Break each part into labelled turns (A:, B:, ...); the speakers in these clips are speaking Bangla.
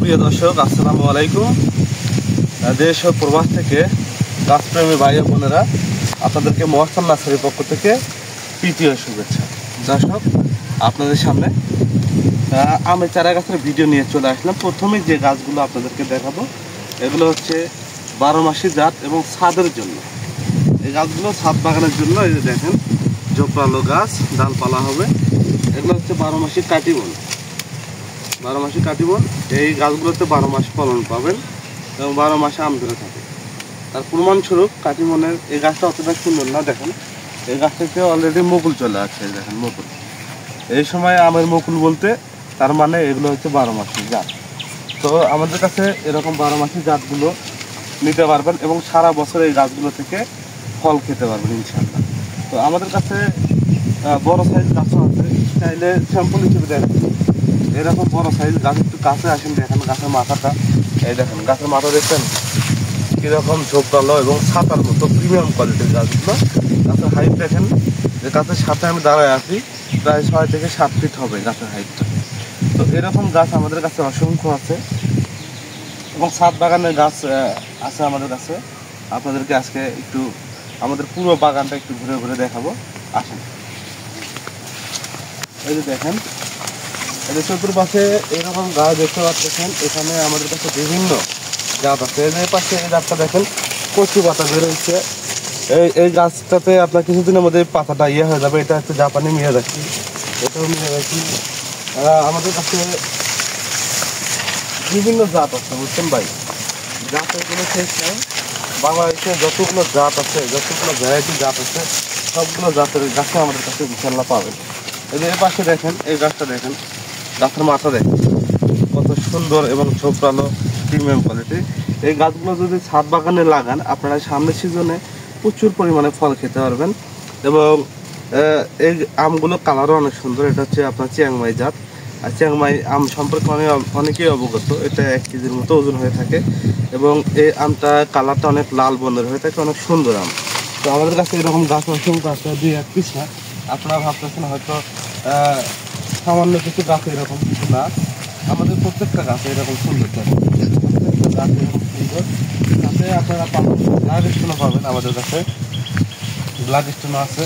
A: সুপ্রিয় দর্শক, আসসালামু আলাইকুম। দেশ ও প্রবাস থেকে গাছপ্রেমী ভাই বোনেরা, আপনাদেরকে মহস্থান নার্সারির পক্ষ থেকে তৃতীয় শুভেচ্ছা। দর্শক, আপনাদের সামনে আমি চারা গাছের ভিডিও নিয়ে চলে আসলাম। প্রথমে যে গাছগুলো আপনাদেরকে দেখাবো, এগুলো হচ্ছে 12 মাসি জাত এবং ছাদের জন্য। এই গাছগুলো ছাদ বাগানের জন্য। এই যে দেখেন, জোপালো গাছ, ডালপালা হবে। এগুলো হচ্ছে 12 মাসি কাটিবন। 12 মাসি কাটিবন। এই গাছগুলোতে 12 মাস ফলন পাবেন এবং 12 মাসে আম ধরে থাকে। তার প্রমাণস্বরূপ কাটিমনের এই গাছটা অতটা সুন্দর না। দেখেন, এই গাছ থেকে অলরেডি মুকুল চলে আসছে। দেখেন মুকুল, এই সময় আমের মুকুল বলতে তার মানে এগুলো হচ্ছে 12 মাসি জাত। তো আমাদের কাছে এরকম 12 মাসি জাতগুলো নিতে পারবেন এবং সারা বছর এই গাছগুলো থেকে ফল খেতে পারবেন ইনশাআল্লাহ। তো আমাদের কাছে বড় সাইজ গাছও আছে, চাইলে স্যাম্পল হিসেবে দেখেন। এরকম বড় সাইজ গাছ, একটু কাছে আসেন, দেখেন গাছের মাথাটা। এই দেখেন গাছের মাথা দেখছেন কীরকম ঝোপালো এবং ছাতার মতো প্রিমিয়াম কোয়ালিটির গাছগুলো। গাছের হাইট দেখেন, যে গাছের সাথে আমি দাঁড়ায় আছি, প্রায় 6 থেকে 7 ফিট হবে গাছের হাইটটা। তো এরকম গাছ আমাদের কাছে অসংখ্য আছে এবং ছাদ বাগানের গাছ আছে আমাদের কাছে। আপনাদেরকে আজকে একটু আমাদের পুরো বাগানটা একটু ঘুরে ঘুরে দেখাবো, আসেন। এই যে দেখেন, এই যে চতুর্পাশে এইরকম গাছ দেখতে পাচ্ছেন। এখানে আমাদের কাছে বিভিন্ন জাত আছে। এই পাশে এই গাছটা দেখেন, কচু পাতা বেরোচ্ছে। এই গাছটাতে আপনার কিছুদিনের মধ্যে পাতাটা হয়ে যাবে। এটা হচ্ছে জাপানি মিয়াজাকি, এটাও মিয়াজাকি। আমাদের কাছে বিভিন্ন জাত আছে, বুঝছেন ভাই। জাতের কোনো শেষ নেই। বাংলাদেশে যতগুলো জাত আছে, যতগুলো ভ্যারাইটি জাত আছে, সবগুলো জাতের গাছে আমাদের কাছে ইনশাআল্লাহ পাবেন। এই যে পাশে দেখেন, এই গাছটা দেখেন, গাছের মাথা দেখেন কত সুন্দর এবং ঝোপালো প্রিমিয়াম কোয়ালিটি। এই গাছগুলো যদি ছাদ বাগানে লাগান, আপনারা সামনের সিজনে প্রচুর পরিমাণে ফল খেতে পারবেন। এবং এই আমগুলো কালারও অনেক সুন্দর। এটা হচ্ছে আপনার চিয়াংমাই জাত। আর চিয়াংমাই আম সম্পর্কে অনেকেই অবগত। এটা 1 কেজির মতো ওজন হয়ে থাকে এবং এই আমটা কালারটা অনেক লাল বর্ণের হয়ে থাকে, অনেক সুন্দর আম। তো আমাদের কাছে এরকম গাছ অসংখ্য আছে, 2-1 পিস না। আপনারা ভাবতেছেন হয়তো সামান্য কিছু গাছে এরকম কিছু না। আমাদের প্রত্যেকটা গাছে এরকম সুন্দর, প্রত্যেকটা গাছ এরকম সুন্দর। তাতে আপনারা পাবেন ব্লাড স্টোনও পাবেন আমাদের কাছে। ব্লাড স্টোনও আছে,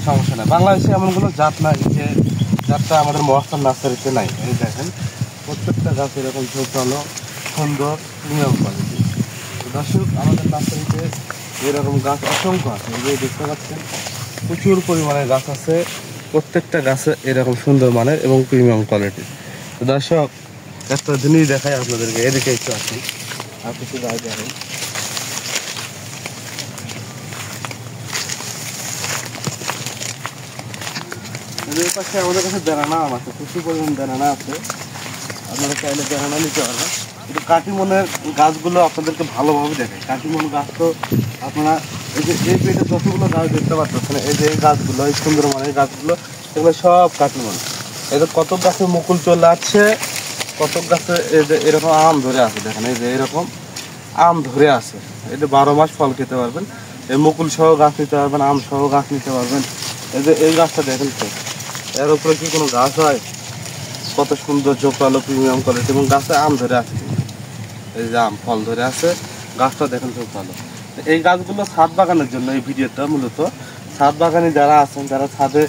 A: সমস্যা নেই। বাংলাদেশে এমনগুলো জাত নাই যে জাতটা আমাদের মহস্থান নার্সারিতে নাই। এই দেখেন, প্রত্যেকটা গাছ এরকম ঝোপালো, সুন্দর, প্রিমিয়াম কোয়ালিটি। দর্শক, আমাদের নার্সারিতে এরকম গাছ অসংখ্য আছে। এই যে দেখতে পাচ্ছেন, প্রচুর পরিমাণে গাছ আছে। প্রত্যেকটা গাছে এরকম সুন্দর মানের এবং প্রিমিয়াম কোয়ালিটি। তো দর্শক, একটা জিনিস দেখাই আপনাদেরকে, এদিকে একটু আসেন আর কিছু গাছ দেখেন। এদের পাশে আমাদের কাছে বেড়ানা আম আছে, প্রচুর পরিমাণ বেড়ানা আছে। আপনারা চাইলে বেড়ানা নিতে পারবেন। কিন্তু কাটিমনের গাছগুলো আপনাদেরকে ভালোভাবে দেখায়। কাটিমন গাছ তো আপনারা এই যে এই পেটে যতগুলো গাছ দেখতে পাচ্ছেন, এই যে এই গাছগুলো, এই সুন্দর মানের গাছগুলো, এগুলো সব কাটিমন। এদের কত গাছে মুকুল চলে আসছে, কত গাছে এই যে এরকম আম ধরে আছে। দেখেন, এই যে এরকম আম ধরে আছে। এটা 12 মাস ফল খেতে পারবেন। এই মুকুল সহ গাছ নিতে পারবেন, আম সহ গাছ নিতে পারবেন। এই যে এই গাছটা দেখেন তো, এর উপরে কি কোনো গাছ হয়? কত সুন্দর জোপালো প্রিমিয়াম কোয়ালিটি এবং গাছে আম ধরে আছে। এই যে আম ফল ধরে আছে, গাছটা দেখেন জোপালো। এই গাছগুলো ছাদ বাগানের জন্য। এই ভিডিওটা মূলত ছাদ বাগানে যারা আছেন, যারা ছাদে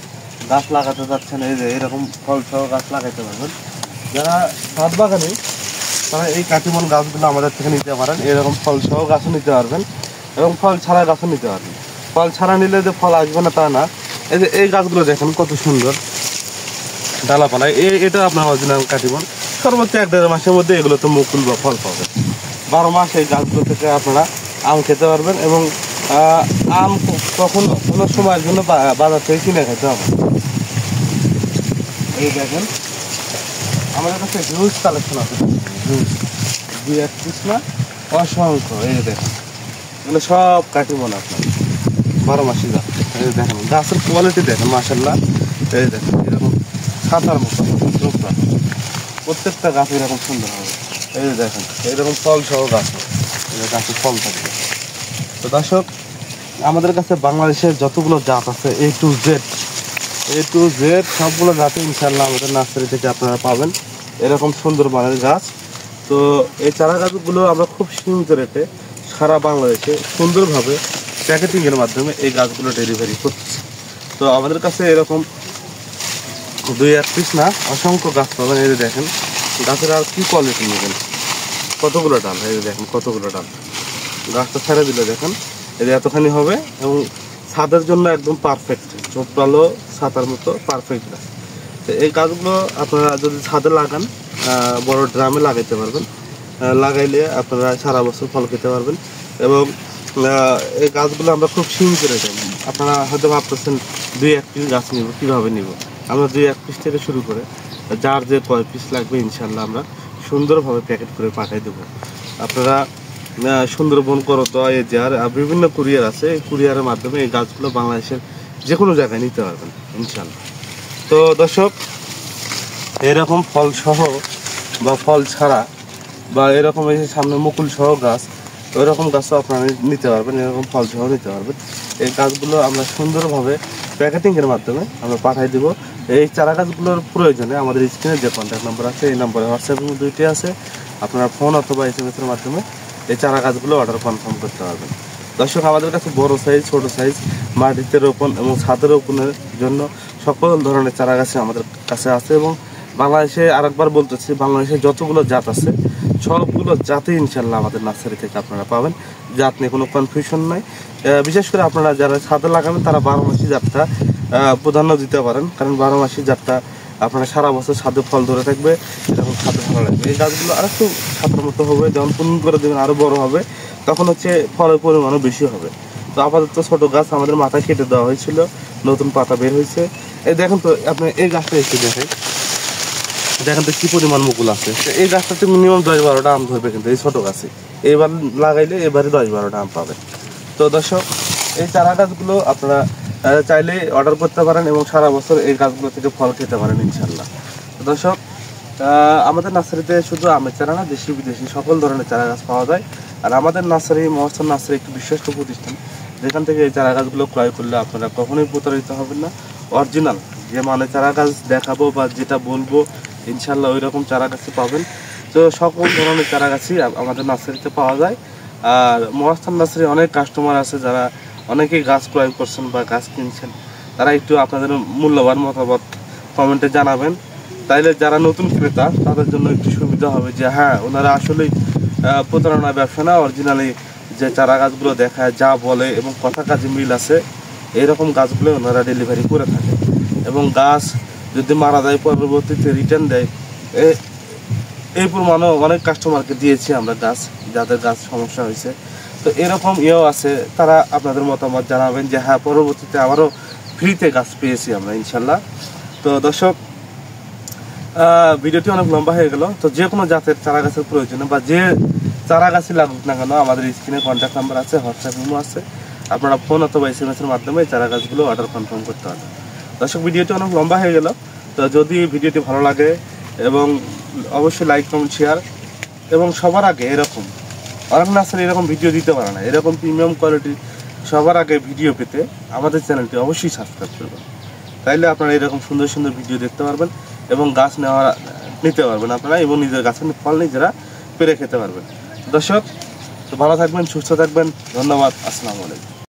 A: গাছ লাগাতে যাচ্ছেন, এই যে এরকম ফল সহ গাছ লাগাইতে পারবেন। যারা ছাদ বাগানে, তারা এই কাটিমন গাছগুলো আমাদের থেকে নিতে পারেন। এরকম ফল সহ গাছও নিতে পারবেন এবং ফল ছাড়া গাছও নিতে পারবেন। ফল ছাড়া নিলে যে ফল আসবে না তা না। এই যে এই গাছগুলো দেখেন কত সুন্দর ডালাপালায়। এটা আপনার অরিজিনাল কাটিমন। সর্বোচ্চ 1-1.5 মাসের মধ্যে এগুলো তো মুকুল বা ফল পাবেন। 12 মাস এই গাছগুলো থেকে আপনারা আম খেতে পারবেন এবং আম কখনো কোনো সময়ের জন্য বাজার থেকে কিনে খেতে হবে। এই দেখেন, আমাদের কাছে হিউজ কালেকশন আছে, হিউজ, 2-1 পিস না, অসংখ্য। এই দেখেন, এগুলো সব কাটিমন আপনার 12 মাসি গাছ। এই দেখেন গাছের কোয়ালিটি দেখেন, মাশাআল্লাহ। এই দেখেন এরকম ছাতার মতো চোখটা, প্রত্যেকটা গাছ এরকম সুন্দর হবে। এই যে দেখেন, এরকম ফল সহ গাছ, গাছের ফল থাকবে। তো দর্শক, আমাদের কাছে বাংলাদেশের যতগুলো জাত আছে, A to Z সবগুলো জাতে ইনশাআল্লাহ আমাদের নার্সারি থেকে আপনারা পাবেন। এরকম সুন্দর মানের গাছ তো এই চারা গাছগুলো আমরা খুব সীমিত রেটে সারা বাংলাদেশে সুন্দরভাবে প্যাকেটিংয়ের মাধ্যমে এই গাছগুলো ডেলিভারি করতেছি। তো আমাদের কাছে এরকম 2-1 পিস না অসংখ্য গাছ পাবেন। এই যে দেখেন গাছের আর কি কোয়ালিটি নেবেন, কতগুলো ডাল, এই যে দেখেন কতগুলো ডাল। গাছটা ছেড়ে দিলে দেখেন এই যে এতখানি হবে এবং ছাদের জন্য একদম পারফেক্ট, ঝোপালো ছাতার মতো পারফেক্ট গাছ। তো এই গাছগুলো আপনারা যদি ছাদে লাগান, বড় ড্রামে লাগাইতে পারবেন, লাগাইলে আপনারা সারা বছর ফল খেতে পারবেন। এবং এই গাছগুলো আমরা খুব সীমিত রেটে, আপনারা হয়তো ভাবতেছেন 2-1 পিস গাছ নিব, কীভাবে নিব? আমরা 2-1 পিস থেকে শুরু করে যার যে কয় পিস লাগবে ইনশাল্লাহ আমরা সুন্দরভাবে প্যাকেট করে পাঠিয়ে দেবো। আপনারা সুন্দরবন, করতোয়া, এজার বিভিন্ন কুরিয়ার আছে, এই কুরিয়ারের মাধ্যমে এই গাছগুলো বাংলাদেশের যে কোনো জায়গায় নিতে পারবেন ইনশাল্লাহ। তো দর্শক, এরকম ফল সহ বা ফল ছাড়া বা এরকম এই সামনে মুকুল সহ গাছ, ওই রকম গাছও আপনারা নিতে পারবেন, এরকম ফল সহ নিতে পারবেন। এই গাছগুলো আমরা সুন্দরভাবে প্যাকেটিংয়ের মাধ্যমে আমরা পাঠিয়ে দেবো। এই চারা গাছগুলোর প্রয়োজনে আমাদের স্ক্রিনে যে কন্ট্যাক্ট নাম্বার আছে, এই নাম্বারে হোয়াটসঅ্যাপ দুইটি আছে, আপনারা ফোন অথবা SMS এর মাধ্যমে এই চারা গাছগুলো অর্ডার কনফার্ম করতে পারবেন। দর্শক, আমাদের কাছে বড় সাইজ, ছোট সাইজ, মাটিতে রোপণ এবং ছাদে রোপণের জন্য সকল ধরনের চারা গাছ আমাদের কাছে আছে। এবং বাংলাদেশে আরেকবার বলতেছি, বাংলাদেশে যতগুলো জাত আছে সবগুলো জাতে ইনশাল্লাহ আমাদের নার্সারি থেকে আপনারা পাবেন। জাত নিয়ে কোনো কনফিউশন নাই। বিশেষ করে আপনারা যারা ছাদে লাগাবেন তারা 12 মাসি জাতটা প্রাধান্য দিতে পারেন, কারণ 12 মাসি জাতটা আপনারা সারা বছর ছাদে ফল ধরে থাকবে, এরকম ছাদে ভালো লাগবে। এই গাছগুলো আরেকটু ছাতার মতো হবে, যখন পূর্ণ করে দেবেন আরও বড় হবে, তখন হচ্ছে ফলের পরিমাণও বেশি হবে। তো আপাতত ছোটো গাছ আমাদের মাথায় কেটে দেওয়া হয়েছিল, নতুন পাতা বের হয়েছে। এই দেখেন তো, আপনি এই গাছটা একটু দেখেন তো কী পরিমাণ মুকুল আছে। এই গাছটাতে মিনিমাম 10-12টা আম ধরবে, কিন্তু এই ছোটো গাছে এবার লাগাইলে এবারে 10-12টা আম পাবেন। তো দর্শক, এই চারা গাছগুলো আপনারা চাইলে অর্ডার করতে পারেন এবং সারা বছর এই গাছগুলো থেকে ফল খেতে পারেন ইনশাল্লাহ। তো দর্শক, আমাদের নার্সারিতে শুধু আমের চারা না, দেশি বিদেশি সকল ধরনের চারা গাছ পাওয়া যায়। আর আমাদের নার্সারি মহস্থান নার্সারি একটি বিশ্বস্ত প্রতিষ্ঠান, যেখান থেকে এই চারা গাছগুলো ক্রয় করলে আপনারা কখনোই প্রতারিত হবেন না। অরিজিনাল যে মানে চারা গাছ দেখাবো বা যেটা বলবো ইনশাল্লাহ ওই রকম চারা গাছই পাবেন। তো সকল ধরনের চারা গাছই আমাদের নার্সারিতে পাওয়া যায়। আর মহস্থান নার্সারি অনেক কাস্টমার আছে যারা অনেকেই গাছ ক্রয় করছেন বা গাছ কিনছেন, তারা একটু আপনাদের মূল্যবান মতামত কমেন্টে জানাবেন। তাইলে যারা নতুন ক্রেতা তাদের জন্য একটু সুবিধা হবে যে হ্যাঁ, ওনারা আসলেই প্রতারণা ব্যবসা না, অরিজিনালি যে চারা গাছগুলো দেখায় যা বলে এবং কথা কাজে মিল আছে, এইরকম গাছগুলো ওনারা ডেলিভারি করে থাকে। এবং গাছ যদি মারা যায় পরবর্তীতে রিটার্ন দেয়, এই প্রমাণও অনেক কাস্টমারকে দিয়েছি আমরা গাছ, যাদের গাছ সমস্যা হয়েছে। তো এরকম ইয়েও আছে, তারা আপনাদের মতামত জানাবেন যে হ্যাঁ, পরবর্তীতে আবারও ফ্রিতে গাছ পেয়েছি আমরা ইনশাল্লাহ। তো দর্শক, ভিডিওটি অনেক লম্বা হয়ে গেল। তো যে কোনো জাতের চারা গাছের প্রয়োজনে বা যে চারা গাছই লাগুক না কেন, আমাদের স্ক্রিনে কন্ট্যাক্ট নাম্বার আছে, হোয়াটসঅ্যাপ আছে, আপনারা ফোন অথবা SMS এর মাধ্যমে চারা গাছগুলো অর্ডার কনফার্ম করতে পারবেন। দর্শক, ভিডিওটি অনেক লম্বা হয়ে গেল। তো যদি ভিডিওটি ভালো লাগে এবং অবশ্যই লাইক, কমেন্ট, শেয়ার, এবং সবার আগে এরকম অনেক নার্সারি এরকম ভিডিও দিতে পারে না, এরকম প্রিমিয়াম কোয়ালিটি সবার আগে ভিডিও পেতে আমাদের চ্যানেলটি অবশ্যই সাবস্ক্রাইব করবেন। তাইলে আপনারা এরকম সুন্দর সুন্দর ভিডিও দেখতে পারবেন এবং গাছ নিতে পারবেন আপনারা, এবং নিজের গাছের ফল নিজেরা পেরে খেতে পারবেন। দর্শক, তো ভালো থাকবেন, সুস্থ থাকবেন, ধন্যবাদ, আসসালামু আলাইকুম।